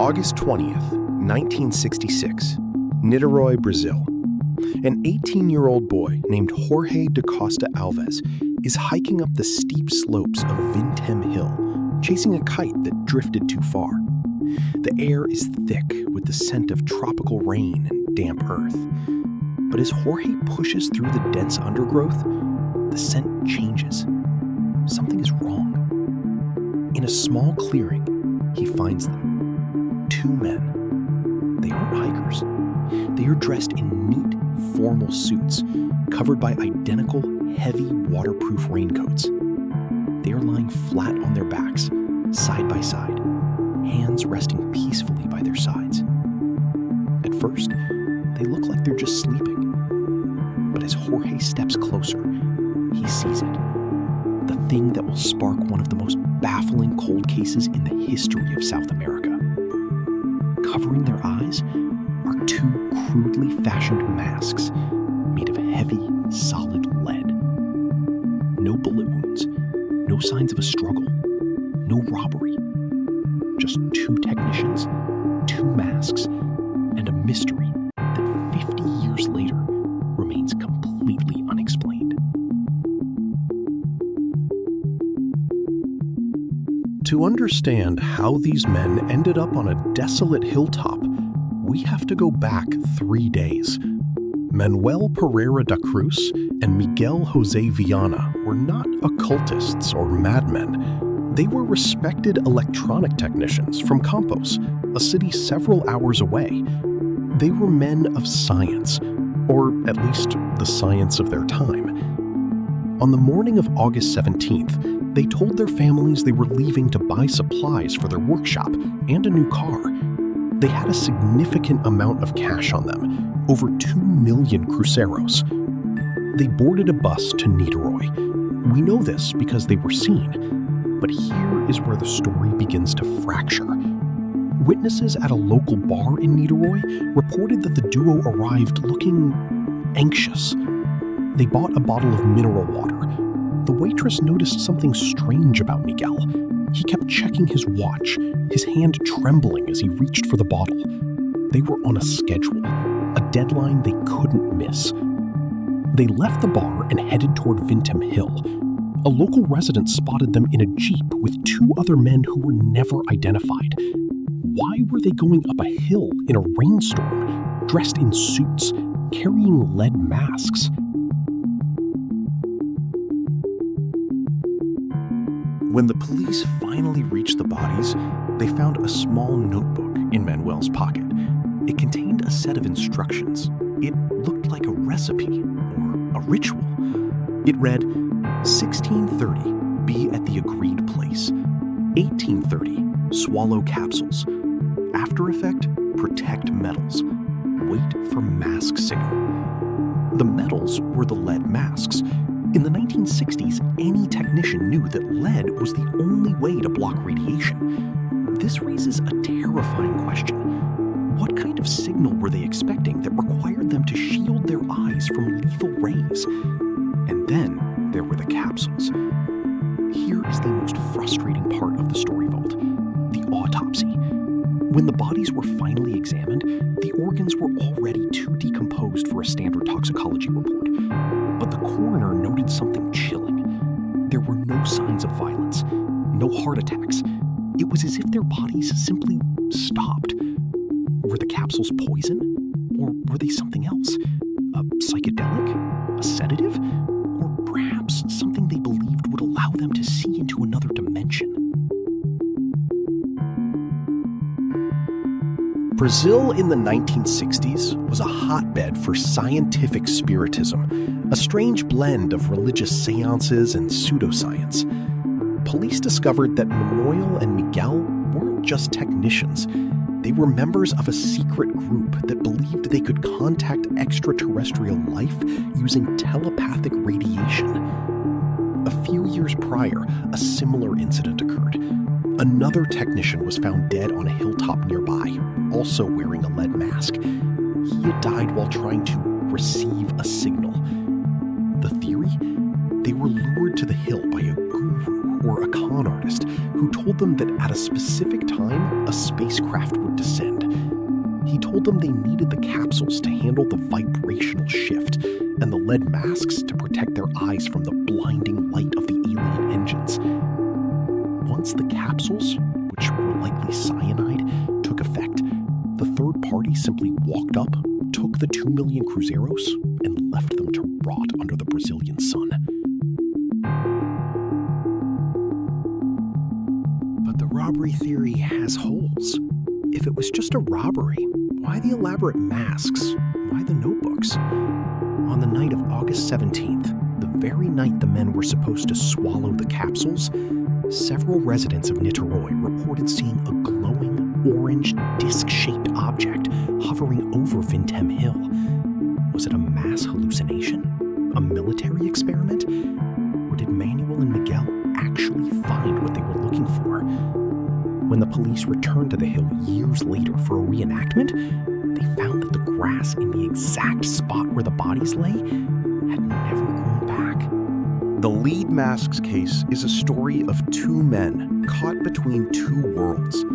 August 20th, 1966, Niterói, Brazil. An 18-year-old boy named Jorge da Costa Alves is hiking up the steep slopes of Vintém Hill, chasing a kite that drifted too far. The air is thick with the scent of tropical rain and damp earth. But as Jorge pushes through the dense undergrowth, the scent changes. Something is wrong. In a small clearing, he finds them. Two men. They aren't hikers. They are dressed in neat, formal suits, covered by identical, heavy, waterproof raincoats. They are lying flat on their backs, side by side, hands resting peacefully by their sides. At first, they look like they're just sleeping. But as Jorge steps closer, he sees it. The thing that will spark one of the most baffling cold cases in the history of South America. Covering their eyes are two crudely fashioned masks made of heavy, solid lead. No bullet wounds, no signs of a struggle, no robbery. Just two technicians, two masks, and a mystery that 50 years later remains completely unexplained. To understand how these men ended up on a desolate hilltop, we have to go back 3 days. Manoel Pereira da Cruz and Miguel José Viana were not occultists or madmen. They were respected electronic technicians from Campos, a city several hours away. They were men of science, or at least the science of their time. On the morning of August 17th, they told their families they were leaving to buy supplies for their workshop and a new car. They had a significant amount of cash on them, over 2 million cruceros. They boarded a bus to Niterói. We know this because they were seen, but here is where the story begins to fracture. Witnesses at a local bar in Niterói reported that the duo arrived looking anxious. They bought a bottle of mineral water. The waitress noticed something strange about Miguel. He kept checking his watch, his hand trembling as he reached for the bottle. They were on a schedule, a deadline they couldn't miss. They left the bar and headed toward Vintém Hill. A local resident spotted them in a jeep with 2 other men who were never identified. Why were they going up a hill in a rainstorm, dressed in suits, carrying lead masks? When the police finally reached the bodies, they found a small notebook in Manuel's pocket. It contained a set of instructions. It looked like a recipe or a ritual. It read, 16:30, be at the agreed place. 18:30, swallow capsules. After effect, protect metals. Wait for mask signal. The metals were the lead masks. In the 1960s, any technician knew that lead was the only way to block radiation. This raises a terrifying question. What kind of signal were they expecting that required them to shield their eyes from lethal rays? And then there were the capsules. Here is the most frustrating part of the StoryVault, the autopsy. When the bodies were finally examined, the organs were already too decomposed for a standard toxicology report. But the coroner noted something chilling. There were no signs of violence, no heart attacks. It was as if their bodies simply stopped. Were the capsules poison? Or were they something else? A psychedelic? A sedative? Or perhaps something they believed would allow them to see into another dimension? Brazil in the 1960s was a hotbed for scientific spiritism, a strange blend of religious seances and pseudoscience. Police discovered that Manoel and Miguel weren't just technicians. They were members of a secret group that believed they could contact extraterrestrial life using telepathic radiation. A few years prior, a similar incident occurred. Another technician was found dead on a hilltop nearby, also wearing a lead mask. He had died while trying to receive a signal. The theory? They were lured to the hill by a guru or a con artist who who told them that at a specific time, a spacecraft would descend. He told them they needed the capsules to handle the vibrational shift and the lead masks to protect their eyes from the blinding light of the alien engines. Once the capsules, which were likely cyanide, took effect, the third party simply walked up, took the 2 million cruzeros, and left them to rot under the Brazilian sun. But the robbery theory has holes. If it was just a robbery, why the elaborate masks? Why the notebooks? On the night of August 17th, the very night the men were supposed to swallow the capsules, several residents of Niterói reported seeing a glowing orange disc-shaped object hovering over Vintém Hill. Was it a mass hallucination? A military experiment? Or did Manoel and Miguel actually find what they were looking for? When the police returned to the hill years later for a reenactment, they found that the grass in the exact spot where the bodies lay had never grown back. The lead masks case is a story of two men caught between two worlds,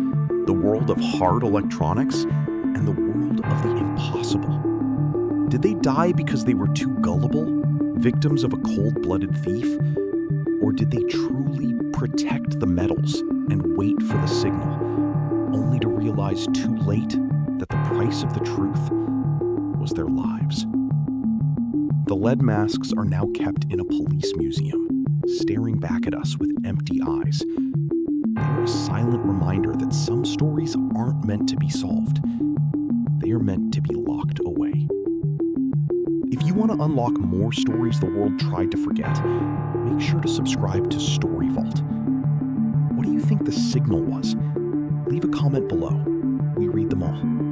the world of hard electronics and the world of the impossible. Did they die because they were too gullible, victims of a cold-blooded thief? Or did they truly protect the metals and wait for the signal, only to realize too late that the price of the truth was their lives? The lead masks are now kept in a police museum, staring back at us with empty eyes. They're a silent reminder that some stories aren't meant to be solved. They are meant to be locked away. If you want to unlock more stories the world tried to forget, make sure to subscribe to StoryVault. What do you think the signal was? Leave a comment below. We read them all.